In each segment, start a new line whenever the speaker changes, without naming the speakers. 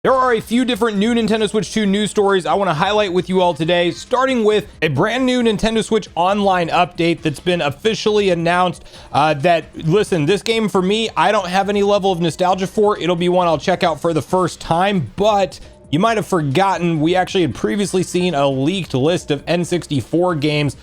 There are a few different new Nintendo Switch 2 news stories I want to highlight with you all today, starting with a brand new Nintendo Switch Online update that's been officially announced. Listen, this game for me, I don't have any level of nostalgia for. It'll be one I'll check out for the first time, but you might have forgotten we actually had previously seen a leaked list of N64 games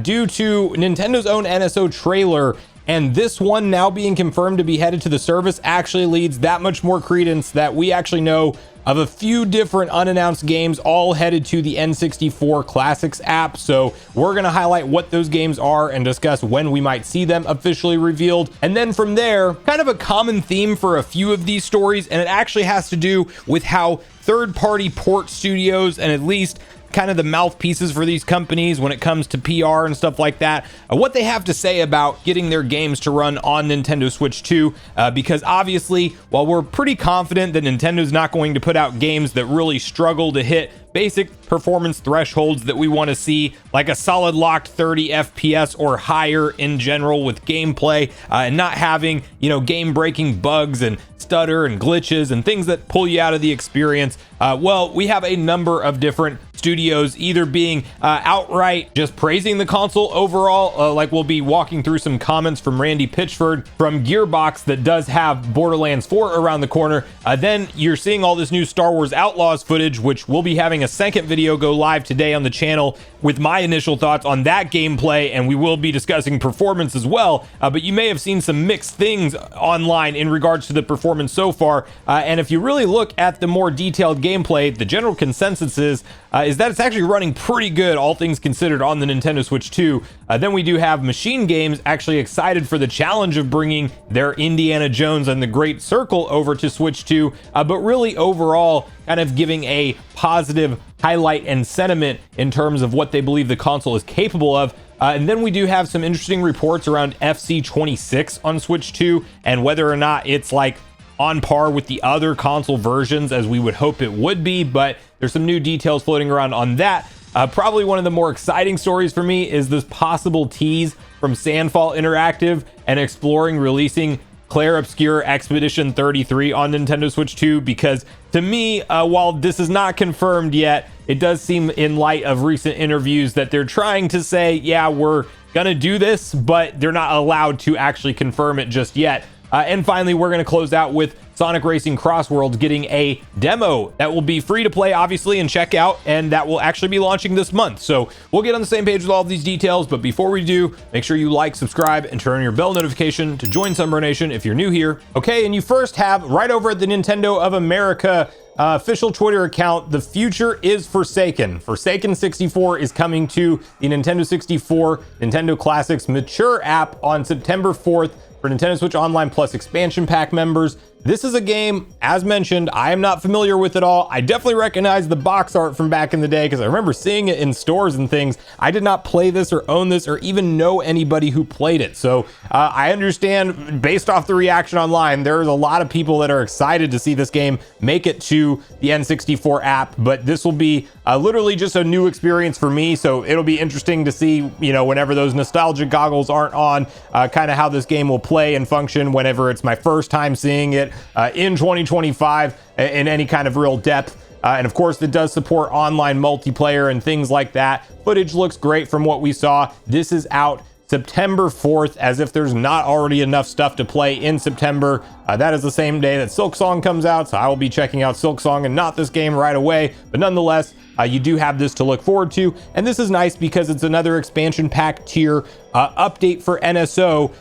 due to Nintendo's own NSO trailer. And this one now being confirmed to be headed to the service actually leads that much more credence that we actually know of a few different unannounced games all headed to the N64 Classics app. So we're going to highlight what those games are and discuss when we might see them officially revealed. And then from there, kind of a common theme for a few of these stories, and it actually has to do with how third-party port studios and at least kind of the mouthpieces for these companies when it comes to PR and stuff like that, what they have to say about getting their games to run on Nintendo Switch 2, because obviously, while we're pretty confident that Nintendo's not going to put out games that really struggle to hit basic performance thresholds that we want to see, like a solid locked 30 FPS or higher in general with gameplay, and not having, game breaking bugs and stutter and glitches and things that pull you out of the experience. Well, we have a number of different studios either being outright just praising the console overall, like we'll be walking through some comments from Randy Pitchford from Gearbox that does have Borderlands 4 around the corner. Then you're seeing all this new Star Wars Outlaws footage, which we'll be having a second video go live today on the channel with my initial thoughts on that gameplay, and we will be discussing performance as well. But you may have seen some mixed things online in regards to the performance so far, and if you really look at the more detailed gameplay, the general consensus is that it's actually running pretty good, all things considered, on the Nintendo Switch 2. Then we do have Machine Games actually excited for the challenge of bringing their Indiana Jones and the Great Circle over to Switch 2, but really overall kind of giving a positive highlight and sentiment in terms of what they believe the console is capable of. And then we do have some interesting reports around FC26 on Switch 2 and whether or not it's like on par with the other console versions as we would hope it would be, but there's some new details floating around on that. Probably one of the more exciting stories for me is this possible tease from Sandfall Interactive and exploring releasing Clair Obscur Expedition 33 on Nintendo Switch 2, because to me, while this is not confirmed yet, it does seem in light of recent interviews that they're trying to say, yeah, we're gonna do this, but they're not allowed to actually confirm it just yet. And finally, we're going to close out with Sonic Racing CrossWorlds getting a demo that will be free to play, obviously, and check out, and that will actually be launching this month. So we'll get on the same page with all of these details, but before we do, make sure you like, subscribe, and turn on your bell notification to join Sunbro Nation if you're new here. Okay, and you first have, right over at the Nintendo of America official Twitter account, the future is Forsaken. Forsaken 64 is coming to the Nintendo 64 Nintendo Classics Mature app on September 4th for Nintendo Switch Online Plus expansion pack members. This is a game, as mentioned, I am not familiar with at all. I definitely recognize the box art from back in the day because I remember seeing it in stores and things. I did not play this or own this or even know anybody who played it. So I understand, based off the reaction online, there's a lot of people that are excited to see this game make it to the N64 app, but this will be literally just a new experience for me. So it'll be interesting to see, whenever those nostalgia goggles aren't on, kind of how this game will play and function whenever it's my first time seeing it in 2025 in any kind of real depth. And of course, it does support online multiplayer and things like that. Footage looks great from what we saw. This is out September 4th, as if there's not already enough stuff to play in September. That is the same day that Silksong comes out, so I will be checking out Silksong and not this game right away. But nonetheless, you do have this to look forward to. And this is nice because it's another expansion pack tier update for NSO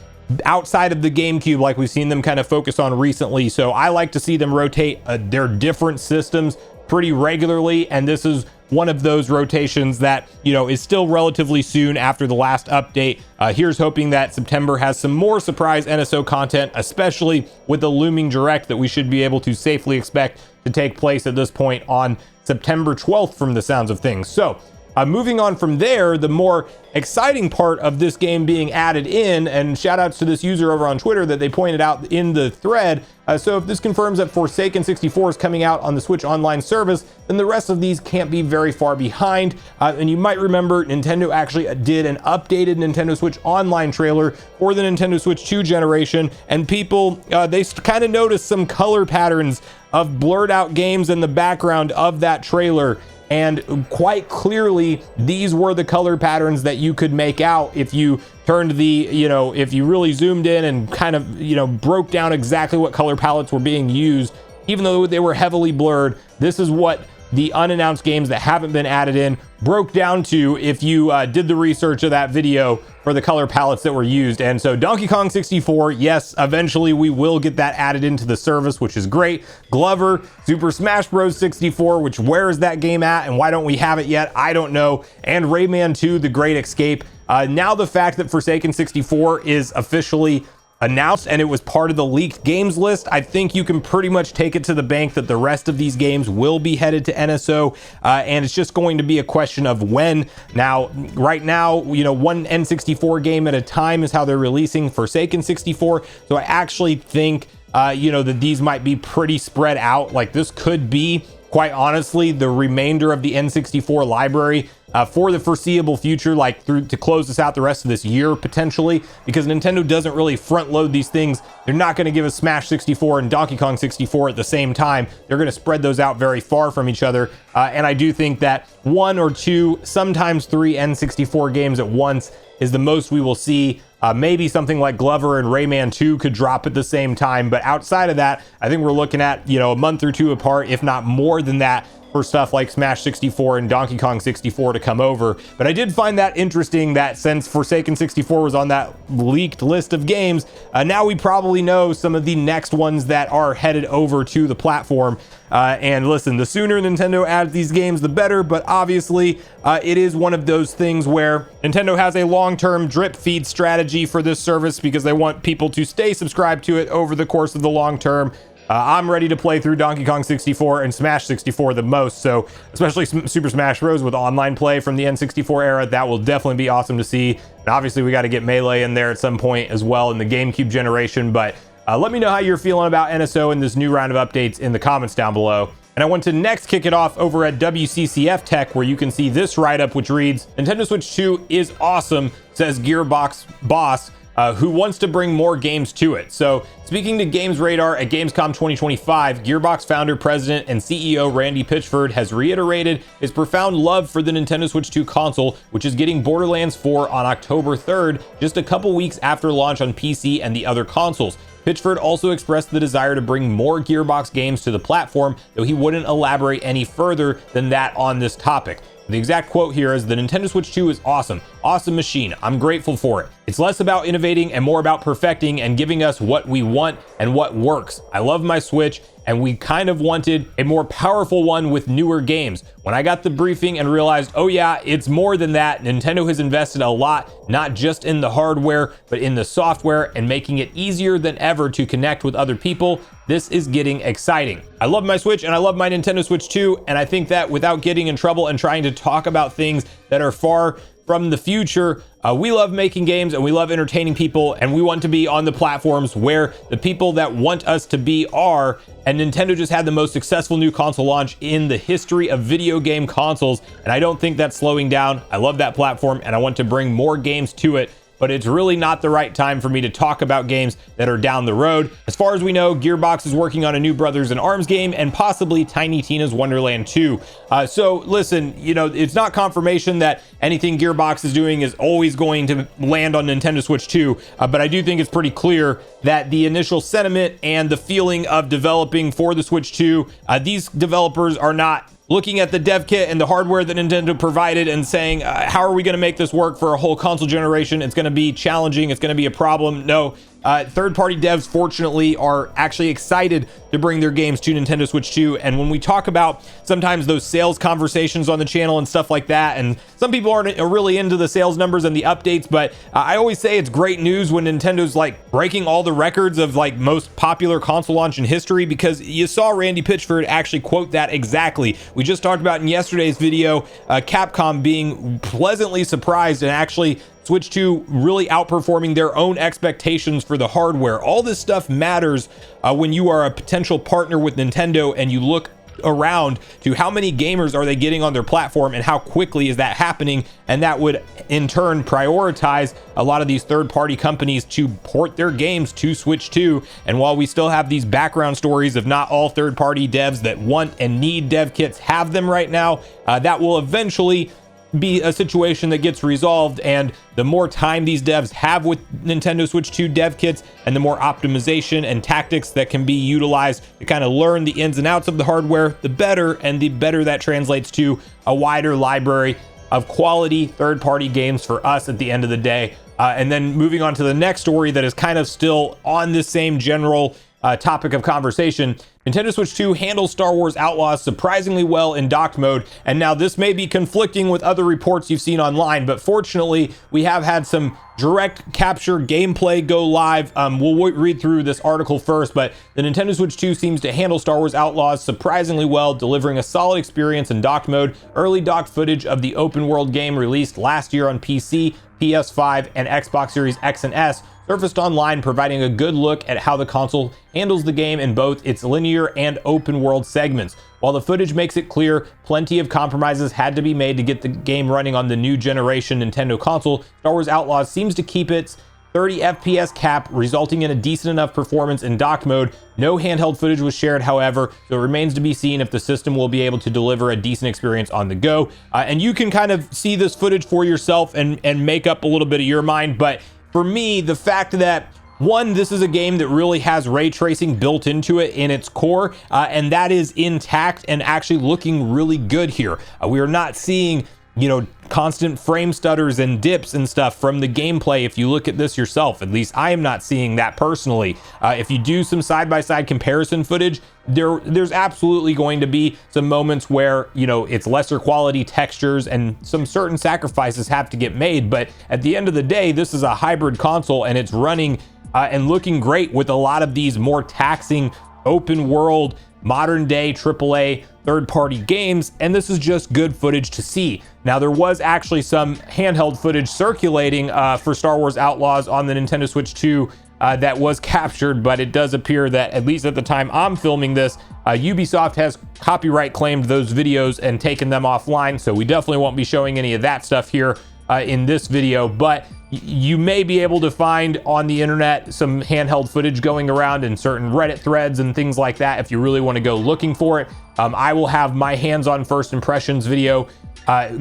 outside of the GameCube, like we've seen them kind of focus on recently. So I like to see them rotate their different systems pretty regularly, and this is one of those rotations that is still relatively soon after the last update. Here's hoping that September has some more surprise NSO content, especially with the looming direct that we should be able to safely expect to take place at this point on September 12th from the sounds of things. So Moving on from there, the more exciting part of this game being added in, and shout outs to this user over on Twitter that they pointed out in the thread. So if this confirms that Forsaken 64 is coming out on the Switch Online service, then the rest of these can't be very far behind. And you might remember Nintendo actually did an updated Nintendo Switch Online trailer for the Nintendo Switch 2 generation, and people, they kind of noticed some color patterns of blurred out games in the background of that trailer. And quite clearly, these were the color patterns that you could make out if you turned the, if you really zoomed in and kind of, broke down exactly what color palettes were being used. Even though they were heavily blurred, this is what the unannounced games that haven't been added in broke down to if you did the research of that video for the color palettes that were used. And so Donkey Kong 64, yes, eventually we will get that added into the service, which is great. Glover, Super Smash Bros 64, which where is that game at and why don't we have it yet? I don't know. And Rayman 2, The Great Escape. Now the fact that Forsaken 64 is officially announced and it was part of the leaked games list, I think you can pretty much take it to the bank that the rest of these games will be headed to NSO, and it's just going to be a question of when. Now, right now, one N64 game at a time is how they're releasing Forsaken 64, so I actually think that these might be pretty spread out. Like, this could be, quite honestly, the remainder of the N64 library for the foreseeable future, like to close this out the rest of this year potentially, because Nintendo doesn't really front load these things. They're not going to give us Smash 64 and Donkey Kong 64 at the same time. They're going to spread those out very far from each other, and I do think that 1 or 2, sometimes 3 N64 games at once is the most we will see. Maybe something like Glover and Rayman 2 could drop at the same time, but outside of that, I think we're looking at a month or 2 apart, if not more than that, for stuff like Smash 64 and Donkey Kong 64 to come over. But I did find that interesting that since Forsaken 64 was on that leaked list of games, now we probably know some of the next ones that are headed over to the platform. And listen, the sooner Nintendo adds these games, the better, but obviously it is one of those things where Nintendo has a long-term drip feed strategy for this service because they want people to stay subscribed to it over the course of the long term. I'm ready to play through Donkey Kong 64 and Smash 64 the most, so especially Super Smash Bros. With online play from the N64 era, that will definitely be awesome to see. And obviously we got to get Melee in there at some point as well in the GameCube generation, but let me know how you're feeling about NSO and this new round of updates in the comments down below. And I want to next kick it off over at WCCF Tech, where you can see this write-up, which reads, Nintendo Switch 2 is awesome, says Gearbox boss, who wants to bring more games to it. So speaking to Games Radar at Gamescom 2025, Gearbox founder, president, and CEO Randy Pitchford has reiterated his profound love for the Nintendo Switch 2 console, which is getting Borderlands 4 on October 3rd, just a couple weeks after launch on PC and the other consoles. Pitchford also expressed the desire to bring more Gearbox games to the platform, though he wouldn't elaborate any further than that on this topic. The exact quote here is, the Nintendo Switch 2 is awesome. Awesome machine. I'm grateful for it. It's less about innovating and more about perfecting and giving us what we want and what works. I love my Switch, and we kind of wanted a more powerful one with newer games. When I got the briefing and realized, oh yeah, it's more than that, Nintendo has invested a lot, not just in the hardware, but in the software and making it easier than ever to connect with other people. This is getting exciting. I love my Switch and I love my Nintendo Switch 2, and I think that without getting in trouble and trying to talk about things that are far from the future, we love making games and we love entertaining people, and we want to be on the platforms where the people that want us to be are, and Nintendo just had the most successful new console launch in the history of video game consoles, and I don't think that's slowing down. I love that platform and I want to bring more games to it, but it's really not the right time for me to talk about games that are down the road. As far as we know, Gearbox is working on a new Brothers in Arms game and possibly Tiny Tina's Wonderland 2. So listen, it's not confirmation that anything Gearbox is doing is always going to land on Nintendo Switch 2, but I do think it's pretty clear that the initial sentiment and the feeling of developing for the Switch 2, these developers are not looking at the dev kit and the hardware that Nintendo provided and saying, how are we going to make this work for a whole console generation? It's going to be challenging. It's going to be a problem. No, third-party devs, fortunately, are actually excited to bring their games to Nintendo Switch 2. And when we talk about sometimes those sales conversations on the channel and stuff like that, and some people aren't really into the sales numbers and the updates, but I always say it's great news when Nintendo's like breaking all the records of like most popular console launch in history, because you saw Randy Pitchford actually quote that exactly. We just talked about in yesterday's video, Capcom being pleasantly surprised and actually Switch 2 really outperforming their own expectations for the hardware. All this stuff matters when you are a potential partner with Nintendo and you look around to how many gamers are they getting on their platform and how quickly is that happening, and that would in turn prioritize a lot of these third-party companies to port their games to Switch 2. And while we still have these background stories of not all third-party devs that want and need dev kits have them right now, that will eventually be a situation that gets resolved. And the more time these devs have with Nintendo Switch 2 dev kits and the more optimization and tactics that can be utilized to kind of learn the ins and outs of the hardware, the better, and the better that translates to a wider library of quality third-party games for us at the end of the day. And then moving on to the next story that is kind of still on this same general topic of conversation. Nintendo Switch 2 handles Star Wars Outlaws surprisingly well in docked mode, and now this may be conflicting with other reports you've seen online, but fortunately we have had some direct capture gameplay go live. We'll read through this article first, but the Nintendo Switch 2 seems to handle Star Wars Outlaws surprisingly well, delivering a solid experience in docked mode. Early docked footage of the open world game released last year on PC, PS5, and Xbox Series X and S surfaced online, providing a good look at how the console handles the game in both its linear and open world segments. While the footage makes it clear plenty of compromises had to be made to get the game running on the new generation Nintendo console, Star Wars Outlaws seems to keep its 30 FPS cap, resulting in a decent enough performance in docked mode. No handheld footage was shared, however, so it remains to be seen if the system will be able to deliver a decent experience on the go. And you can kind of see this footage for yourself and make up a little bit of your mind, but for me, the fact that, one, this is a game that really has ray tracing built into it in its core, and that is intact and actually looking really good here. We are not seeing, constant frame stutters and dips and stuff from the gameplay. If you look at this yourself, at least I am not seeing that personally. If you do some side-by-side comparison footage, there's absolutely going to be some moments where, it's lesser quality textures and some certain sacrifices have to get made. But at the end of the day, this is a hybrid console and it's running and looking great with a lot of these more taxing open world, modern day AAA third-party games, and this is just good footage to see. Now, there was actually some handheld footage circulating for Star Wars Outlaws on the Nintendo Switch 2 that was captured, but it does appear that, at least at the time I'm filming this, Ubisoft has copyright claimed those videos and taken them offline, so we definitely won't be showing any of that stuff here in this video. But you may be able to find on the internet some handheld footage going around in certain Reddit threads and things like that if you really want to go looking for it. I will have my hands-on first impressions video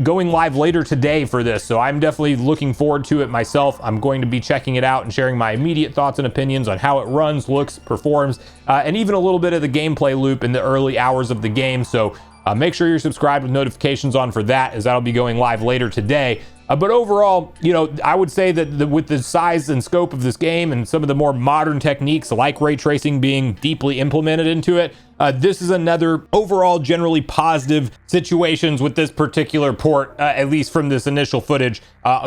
going live later today for this, so I'm definitely looking forward to it myself. I'm going to be checking it out and sharing my immediate thoughts and opinions on how it runs, looks, performs, and even a little bit of the gameplay loop in the early hours of the game. So make sure you're subscribed with notifications on for that, as that'll be going live later today. But overall, I would say that with the size and scope of this game and some of the more modern techniques like ray tracing being deeply implemented into it, this is another overall generally positive situations with this particular port, at least from this initial footage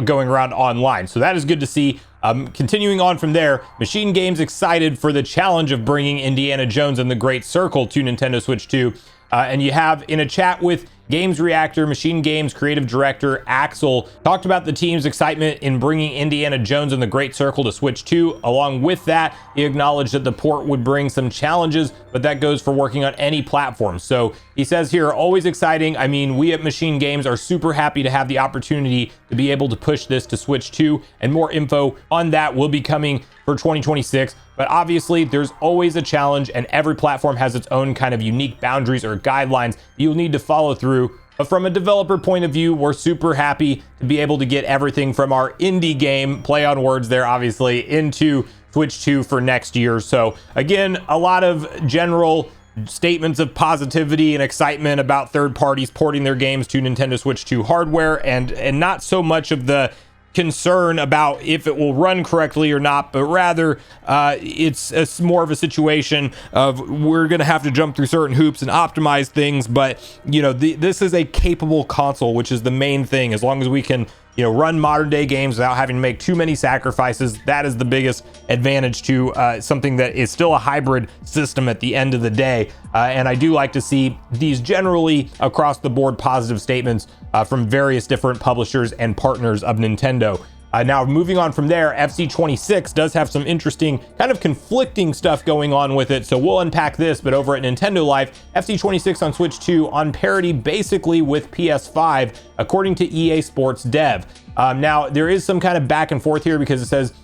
going around online. So that is good to see. Continuing on from there, Machine Games excited for the challenge of bringing Indiana Jones and the Great Circle to Nintendo Switch 2. And you have, in a chat with Games Reactor, Machine Games creative director Axel talked about the team's excitement in bringing Indiana Jones and the Great Circle to Switch 2. Along with that, he acknowledged that the port would bring some challenges, but that goes for working on any platform. So he says here, always exciting. I mean, we at Machine Games are super happy to have the opportunity to be able to push this to Switch 2, and more info on that will be coming for 2026. But obviously, there's always a challenge, and every platform has its own kind of unique boundaries or guidelines you'll need to follow through. But from a developer point of view, we're super happy to be able to get everything from our indie game, play on words there obviously, into Switch 2 for next year. So again, a lot of general statements of positivity and excitement about third parties porting their games to Nintendo Switch 2 hardware, and not so much of the concern about if it will run correctly or not, but rather it's more of a situation of we're going to have to jump through certain hoops and optimize things. But this is a capable console, which is the main thing. As long as we can run modern day games without having to make too many sacrifices, that is the biggest advantage to something that is still a hybrid system at the end of the day. And I do like to see these generally across the board positive statements from various different publishers and partners of Nintendo. Now, moving on from there, FC26 does have some interesting kind of conflicting stuff going on with it, so we'll unpack this. But over at Nintendo Life, FC26 on Switch 2 on parity basically with PS5, according to EA Sports Dev. Now, there is some kind of back and forth here because it says,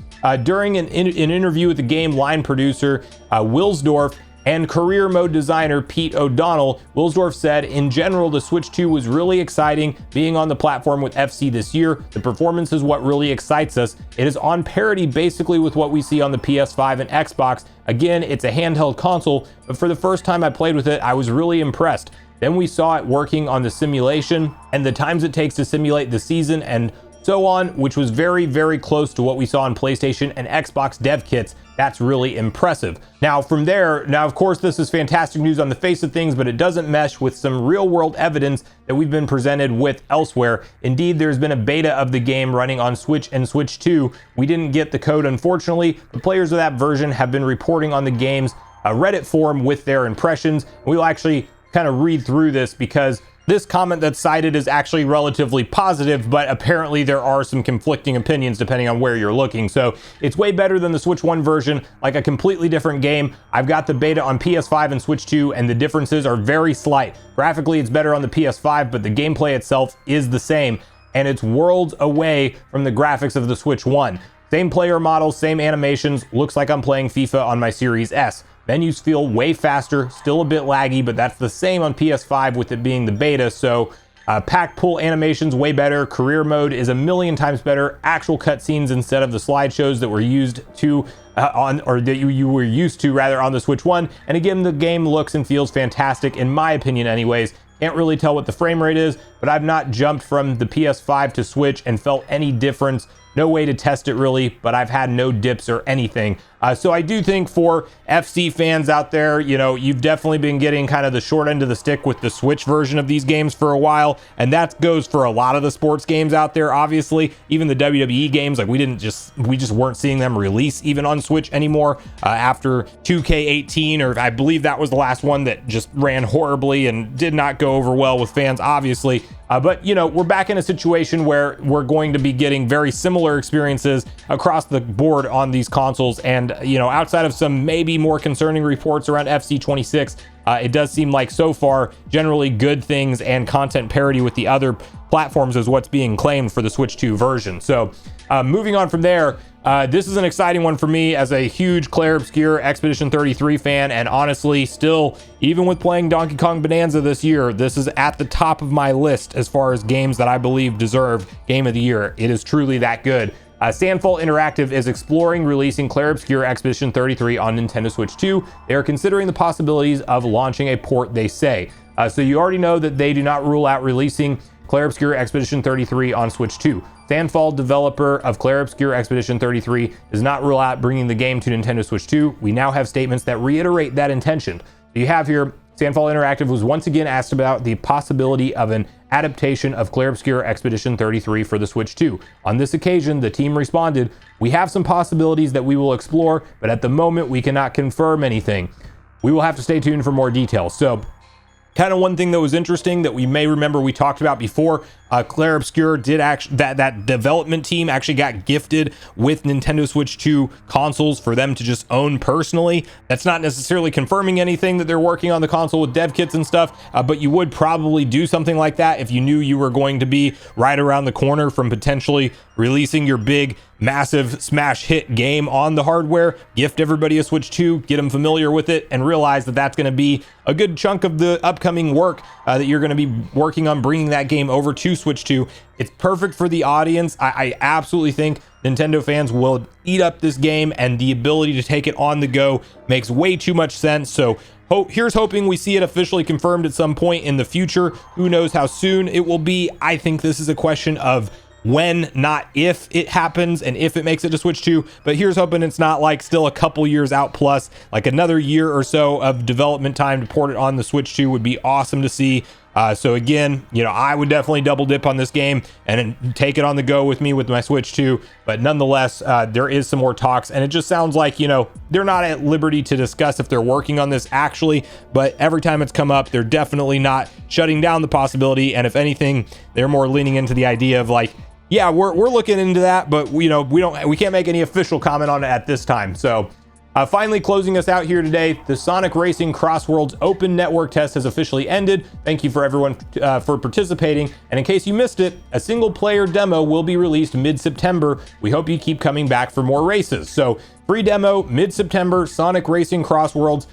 during an interview with the game line producer, Wilsdorf, and career mode designer Pete O'Donnell, Wilsdorf said, in general, the Switch 2 was really exciting being on the platform with FC this year. The performance is what really excites us. It is on parity basically with what we see on the PS5 and Xbox. Again, it's a handheld console, but for the first time I played with it, I was really impressed. Then we saw it working on the simulation and the times it takes to simulate the season and so on, which was very, very close to what we saw on PlayStation and Xbox dev kits. That's really impressive. Now, from there, of course, this is fantastic news on the face of things, but it doesn't mesh with some real world evidence that we've been presented with elsewhere. Indeed, there's been a beta of the game running on Switch and Switch 2. We didn't get the code, unfortunately, but players of that version have been reporting on the game's Reddit forum with their impressions. We'll actually kind of read through this because this comment that's cited is actually relatively positive, but apparently there are some conflicting opinions depending on where you're looking. So it's way better than the Switch 1 version, like a completely different game. I've got the beta on PS5 and Switch 2, and the differences are very slight. Graphically, it's better on the PS5, but the gameplay itself is the same, and it's worlds away from the graphics of the Switch 1. Same player models, same animations, looks like I'm playing FIFA on my Series S. Menus feel way faster, still a bit laggy, but that's the same on PS5 with it being the beta. So pack pull animations way better. Career mode is a million times better. Actual cutscenes instead of the slideshows that were used to that you were used to rather on the Switch 1. And again, the game looks and feels fantastic in my opinion anyways. Can't really tell what the frame rate is, but I've not jumped from the PS5 to Switch and felt any difference. No way to test it really, but I've had no dips or anything. So I do think for FC fans out there, you've definitely been getting kind of the short end of the stick with the Switch version of these games for a while. And that goes for a lot of the sports games out there, obviously. Even the WWE games, like we just weren't seeing them release even on Switch anymore after 2K18, or I believe that was the last one that just ran horribly and did not go over well with fans, obviously. But we're back in a situation where we're going to be getting very similar experiences across the board on these consoles. And outside of some maybe more concerning reports around FC26, it does seem like so far generally good things and content parity with the other platforms is what's being claimed for the Switch 2 version. So moving on from there, this is an exciting one for me as a huge Clair Obscur Expedition 33 fan, and honestly, still, even with playing Donkey Kong Bonanza this year, this is at the top of my list as far as games that I believe deserve Game of the Year. It is truly that good. Sandfall Interactive is exploring releasing Clair Obscur Expedition 33 on Nintendo Switch 2. They are considering the possibilities of launching a port, they say. So you already know that they do not rule out releasing Clair Obscur Expedition 33 on Switch 2. Sandfall, developer of Clair Obscur Expedition 33, does not rule out bringing the game to Nintendo Switch 2. We now have statements that reiterate that intention. So you have here, Sandfall Interactive was once again asked about the possibility of an adaptation of Clair Obscur Expedition 33 for the Switch 2. On this occasion, the team responded, "We have some possibilities that we will explore, but at the moment we cannot confirm anything. We will have to stay tuned for more details." So kind of one thing that was interesting that we may remember we talked about before, Clair Obscur did actually, that development team actually got gifted with Nintendo Switch 2 consoles for them to just own personally. That's not necessarily confirming anything that they're working on the console with dev kits and stuff, but you would probably do something like that if you knew you were going to be right around the corner from potentially releasing your big massive smash hit game on the hardware. Gift everybody a Switch 2, get them familiar with it, and realize that that's going to be a good chunk of the upcoming work that you're going to be working on bringing that game over to Switch 2. It's perfect for the audience. I absolutely think Nintendo fans will eat up this game, and the ability to take it on the go makes way too much sense. So here's hoping we see it officially confirmed at some point in the future. Who knows how soon it will be? I think this is a question of when, not if it happens, and if it makes it to Switch 2. But here's hoping it's not like still a couple years out, plus like another year or so of development time to port it on the Switch 2 would be awesome to see. So again, you know, I would definitely double dip on this game and take it on the go with me with my Switch 2. But nonetheless, there is some more talks, and it just sounds like, you know, they're not at liberty to discuss if they're working on this actually, but every time it's come up, they're definitely not shutting down the possibility. And if anything, they're more leaning into the idea of like, yeah, we're looking into that, but you know, we can't make any official comment on it at this time. So finally closing us out here today, the Sonic Racing CrossWorlds open network test has officially ended. Thank you for everyone for participating. And in case you missed it, a single player demo will be released mid-September. We hope you keep coming back for more races. So free demo mid-September, Sonic Racing CrossWorlds.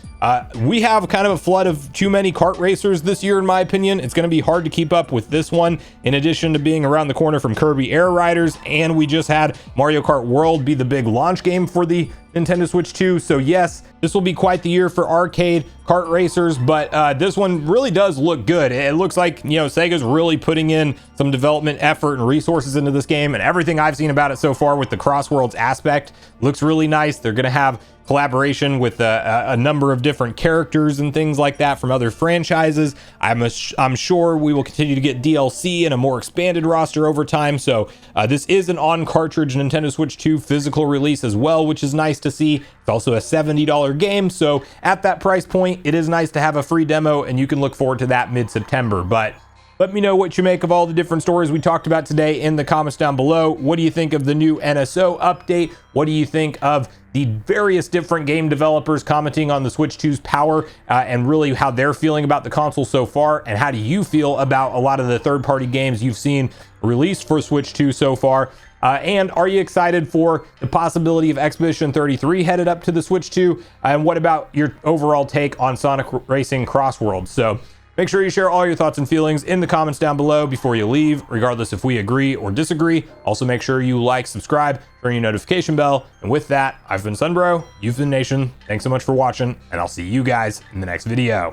We have kind of a flood of too many kart racers this year, in my opinion. It's going to be hard to keep up with this one, in addition to being around the corner from Kirby Air Riders, and we just had Mario Kart World be the big launch game for the Nintendo Switch 2. So yes, this will be quite the year for arcade kart racers, but this one really does look good. It looks like, you know, Sega's really putting in some development effort and resources into this game, and everything I've seen about it so far with the CrossWorlds aspect looks really nice. They're going to have collaboration with a number of different characters and things like that from other franchises. I'm sure we will continue to get DLC and a more expanded roster over time. So this is an on cartridge Nintendo Switch 2 physical release as well, which is nice to see. It's also a $70 game, so at that price point, it is nice to have a free demo, and you can look forward to that mid-September. But let me know what you make of all the different stories we talked about today in the comments down below. What do you think of the new NSO update? What do you think of the various different game developers commenting on the Switch 2's power and really how they're feeling about the console so far? And how do you feel about a lot of the third-party games you've seen released for Switch 2 so far? And are you excited for the possibility of Expedition 33 headed up to the Switch 2? And what about your overall take on Sonic Racing CrossWorlds? So make sure you share all your thoughts and feelings in the comments down below before you leave, regardless if we agree or disagree. Also, make sure you like, subscribe, turn your notification bell. And with that, I've been Sunbro, you've been Nation. Thanks so much for watching, and I'll see you guys in the next video.